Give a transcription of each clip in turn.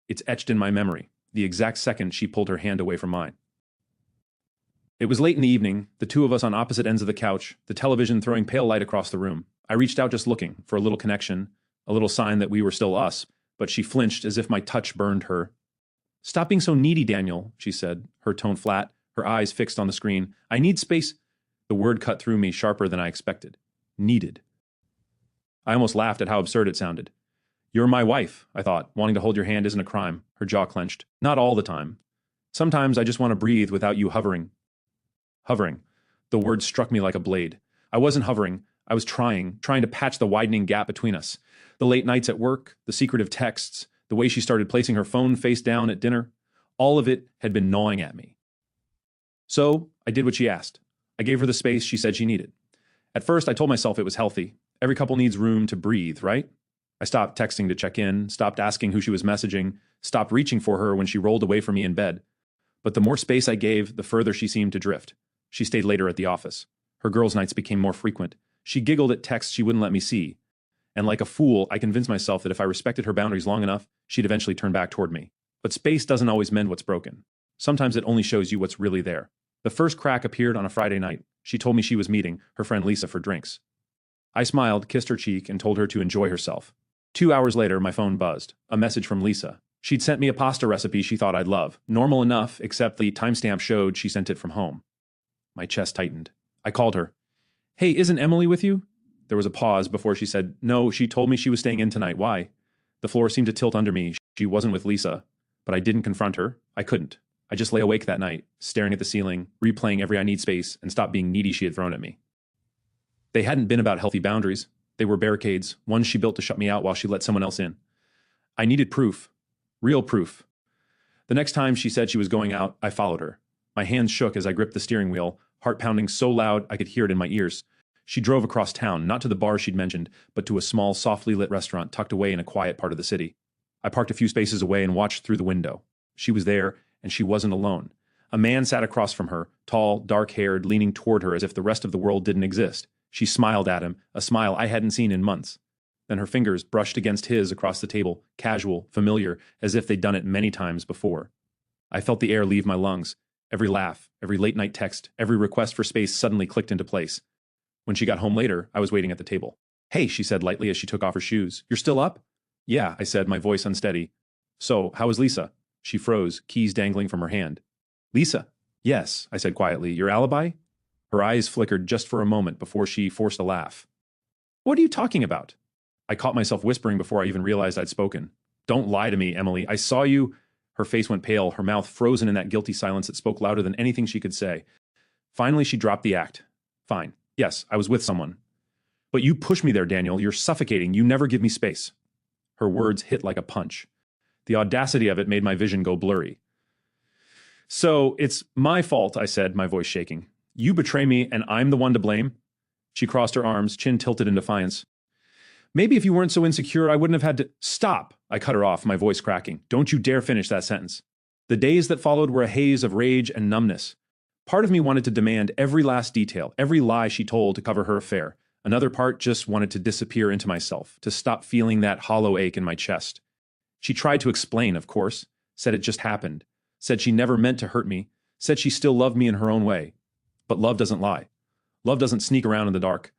It's etched in my memory, the exact second she pulled her hand away from mine. It was late in the evening, the two of us on opposite ends of the couch, the television throwing pale light across the room. I reached out just looking for a little connection, a little sign that we were still us, but she flinched as if my touch burned her. "Stop being so needy, Daniel," she said, her tone flat, her eyes fixed on the screen. "I need space." The word cut through me sharper than I expected. Needed. I almost laughed at how absurd it sounded. "You're my wife," I thought. "Wanting to hold your hand isn't a crime." Her jaw clenched. "Not all the time. Sometimes I just want to breathe without you hovering." Hovering. The word struck me like a blade. I wasn't hovering. I was trying to patch the widening gap between us. The late nights at work, the secretive texts, the way she started placing her phone face down at dinner, all of it had been gnawing at me. So I did what she asked. I gave her the space she said she needed. At first, I told myself it was healthy. Every couple needs room to breathe, right? I stopped texting to check in, stopped asking who she was messaging, stopped reaching for her when she rolled away from me in bed. But the more space I gave, the further she seemed to drift. She stayed later at the office. Her girls' nights became more frequent. She giggled at texts she wouldn't let me see. And like a fool, I convinced myself that if I respected her boundaries long enough, she'd eventually turn back toward me. But space doesn't always mend what's broken. Sometimes it only shows you what's really there. The first crack appeared on a Friday night. She told me she was meeting her friend Lisa for drinks. I smiled, kissed her cheek, and told her to enjoy herself. 2 hours later, my phone buzzed. A message from Lisa. She'd sent me a pasta recipe she thought I'd love. Normal enough, except the timestamp showed she sent it from home. My chest tightened. I called her. "Hey, isn't Emily with you?" There was a pause before she said, "No, she told me she was staying in tonight. Why?" The floor seemed to tilt under me. She wasn't with Lisa. But I didn't confront her. I couldn't. I just lay awake that night, staring at the ceiling, replaying every "I need space" and stop being needy she had thrown at me. They hadn't been about healthy boundaries. They were barricades, ones she built to shut me out while she let someone else in. I needed proof. Real proof. The next time she said she was going out, I followed her. My hands shook as I gripped the steering wheel, heart pounding so loud I could hear it in my ears. She drove across town, not to the bar she'd mentioned, but to a small, softly lit restaurant tucked away in a quiet part of the city. I parked a few spaces away and watched through the window. She was there, and she wasn't alone. A man sat across from her, tall, dark-haired, leaning toward her as if the rest of the world didn't exist. She smiled at him, a smile I hadn't seen in months. Then her fingers brushed against his across the table, casual, familiar, as if they'd done it many times before. I felt the air leave my lungs. Every laugh, every late-night text, every request for space suddenly clicked into place. When she got home later, I was waiting at the table. "Hey," she said lightly as she took off her shoes. "You're still up?" "Yeah," I said, my voice unsteady. "So, how is Lisa?" She froze, keys dangling from her hand. "Lisa?" "Yes," I said quietly. "Your alibi?" Her eyes flickered just for a moment before she forced a laugh. "What are you talking about?" I caught myself whispering before I even realized I'd spoken. "Don't lie to me, Emily. I saw you—" Her face went pale, her mouth frozen in that guilty silence that spoke louder than anything she could say. Finally, she dropped the act. "Fine. Yes, I was with someone." "But you push me there, Daniel. You're suffocating. You never give me space." Her words hit like a punch. The audacity of it made my vision go blurry. "So, it's my fault," I said, my voice shaking. "You betray me, and I'm the one to blame?" She crossed her arms, chin tilted in defiance. "Maybe if you weren't so insecure, I wouldn't have had to—" "Stop!" I cut her off, my voice cracking. "Don't you dare finish that sentence." The days that followed were a haze of rage and numbness. Part of me wanted to demand every last detail, every lie she told to cover her affair. Another part just wanted to disappear into myself, to stop feeling that hollow ache in my chest. She tried to explain, of course, said it just happened, said she never meant to hurt me, said she still loved me in her own way. But love doesn't lie. Love doesn't sneak around in the dark.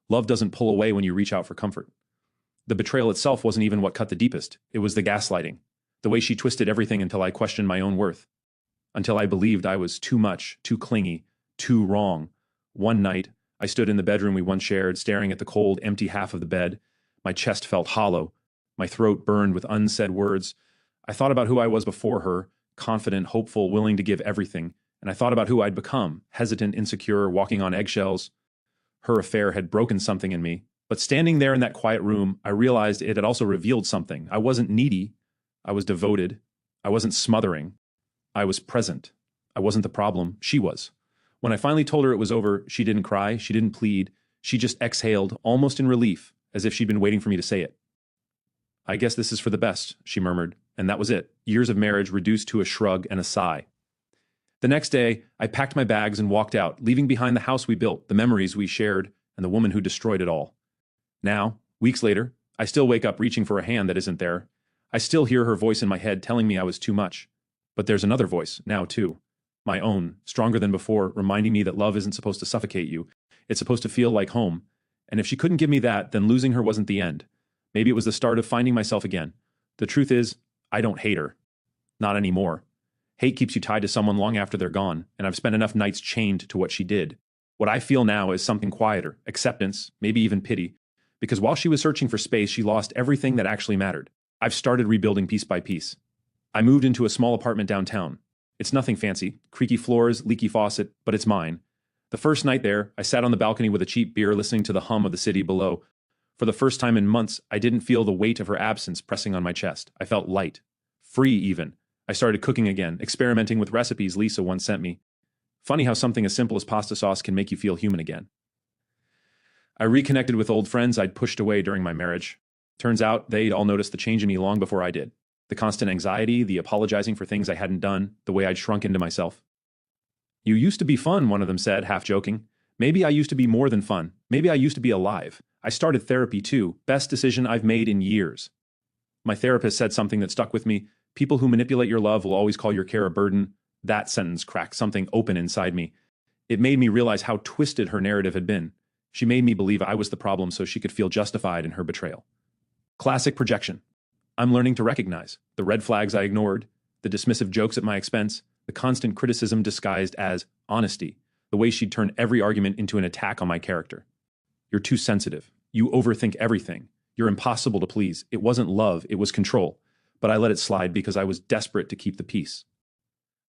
Love doesn't pull away when you reach out for comfort. The betrayal itself wasn't even what cut the deepest. It was the gaslighting, the way she twisted everything until I questioned my own worth. Until I believed I was too much, too clingy, too wrong. One night, I stood in the bedroom we once shared, staring at the cold, empty half of the bed. My chest felt hollow. My throat burned with unsaid words. I thought about who I was before her, confident, hopeful, willing to give everything. And I thought about who I'd become, hesitant, insecure, walking on eggshells. Her affair had broken something in me. But standing there in that quiet room, I realized it had also revealed something. I wasn't needy. I was devoted. I wasn't smothering. I was present. I wasn't the problem. She was. When I finally told her it was over, she didn't cry. She didn't plead. She just exhaled, almost in relief, as if she'd been waiting for me to say it. "I guess this is for the best," she murmured. And that was it. Years of marriage reduced to a shrug and a sigh. The next day, I packed my bags and walked out, leaving behind the house we built, the memories we shared, and the woman who destroyed it all. Now, weeks later, I still wake up reaching for a hand that isn't there. I still hear her voice in my head telling me I was too much. But there's another voice, now too. My own, stronger than before, reminding me that love isn't supposed to suffocate you. It's supposed to feel like home. And if she couldn't give me that, then losing her wasn't the end. Maybe it was the start of finding myself again. The truth is, I don't hate her. Not anymore. Hate keeps you tied to someone long after they're gone, and I've spent enough nights chained to what she did. What I feel now is something quieter, acceptance, maybe even pity. Because while she was searching for space, she lost everything that actually mattered. I've started rebuilding piece by piece. I moved into a small apartment downtown. It's nothing fancy, creaky floors, leaky faucet, but it's mine. The first night there, I sat on the balcony with a cheap beer listening to the hum of the city below. For the first time in months, I didn't feel the weight of her absence pressing on my chest. I felt light. Free, even. I started cooking again, experimenting with recipes Lisa once sent me. Funny how something as simple as pasta sauce can make you feel human again. I reconnected with old friends I'd pushed away during my marriage. Turns out they'd all noticed the change in me long before I did. The constant anxiety, the apologizing for things I hadn't done, the way I'd shrunk into myself. You used to be fun, one of them said, half joking. Maybe I used to be more than fun. Maybe I used to be alive. I started therapy too. Best decision I've made in years. My therapist said something that stuck with me. People who manipulate your love will always call your care a burden. That sentence cracked something open inside me. It made me realize how twisted her narrative had been. She made me believe I was the problem so she could feel justified in her betrayal. Classic projection. I'm learning to recognize the red flags I ignored, the dismissive jokes at my expense, the constant criticism disguised as honesty, the way she'd turn every argument into an attack on my character. You're too sensitive. You overthink everything. You're impossible to please. It wasn't love, it was control. But I let it slide because I was desperate to keep the peace.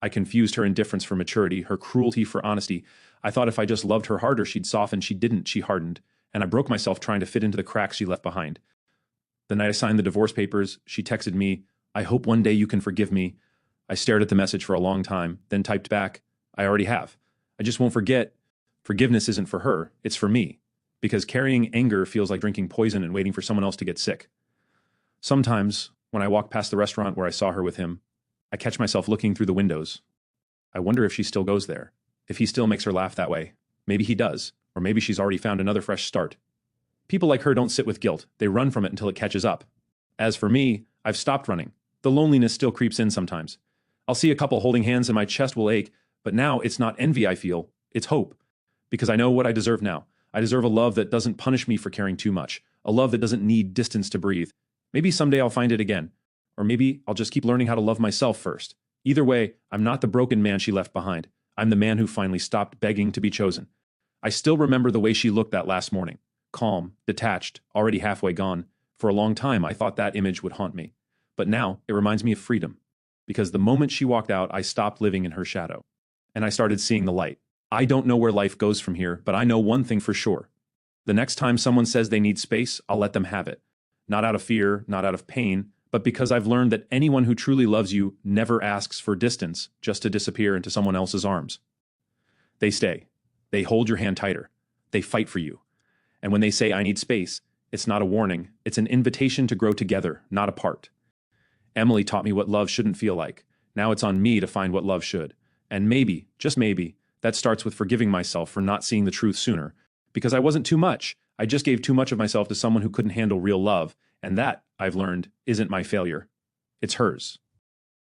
I confused her indifference for maturity, her cruelty for honesty. I thought if I just loved her harder, she'd soften. She didn't, she hardened. And I broke myself trying to fit into the cracks she left behind. The night I signed the divorce papers, she texted me, "I hope one day you can forgive me." I stared at the message for a long time, then typed back, "I already have. I just won't forget. Forgiveness isn't for her, it's for me. Because carrying anger feels like drinking poison and waiting for someone else to get sick." Sometimes, when I walk past the restaurant where I saw her with him, I catch myself looking through the windows. I wonder if she still goes there, if he still makes her laugh that way. Maybe he does, or maybe she's already found another fresh start. People like her don't sit with guilt. They run from it until it catches up. As for me, I've stopped running. The loneliness still creeps in sometimes. I'll see a couple holding hands and my chest will ache, but now it's not envy I feel, it's hope. Because I know what I deserve now. I deserve a love that doesn't punish me for caring too much, a love that doesn't need distance to breathe. Maybe someday I'll find it again, or maybe I'll just keep learning how to love myself first. Either way, I'm not the broken man she left behind. I'm the man who finally stopped begging to be chosen. I still remember the way she looked that last morning. Calm, detached, already halfway gone. For a long time, I thought that image would haunt me. But now, it reminds me of freedom. Because the moment she walked out, I stopped living in her shadow. And I started seeing the light. I don't know where life goes from here, but I know one thing for sure. The next time someone says they need space, I'll let them have it. Not out of fear, not out of pain, but because I've learned that anyone who truly loves you never asks for distance just to disappear into someone else's arms. They stay. They hold your hand tighter. They fight for you. And when they say, "I need space," it's not a warning. It's an invitation to grow together, not apart. Emily taught me what love shouldn't feel like. Now it's on me to find what love should. And maybe, just maybe, that starts with forgiving myself for not seeing the truth sooner. Because I wasn't too much. I just gave too much of myself to someone who couldn't handle real love. And that, I've learned, isn't my failure. It's hers.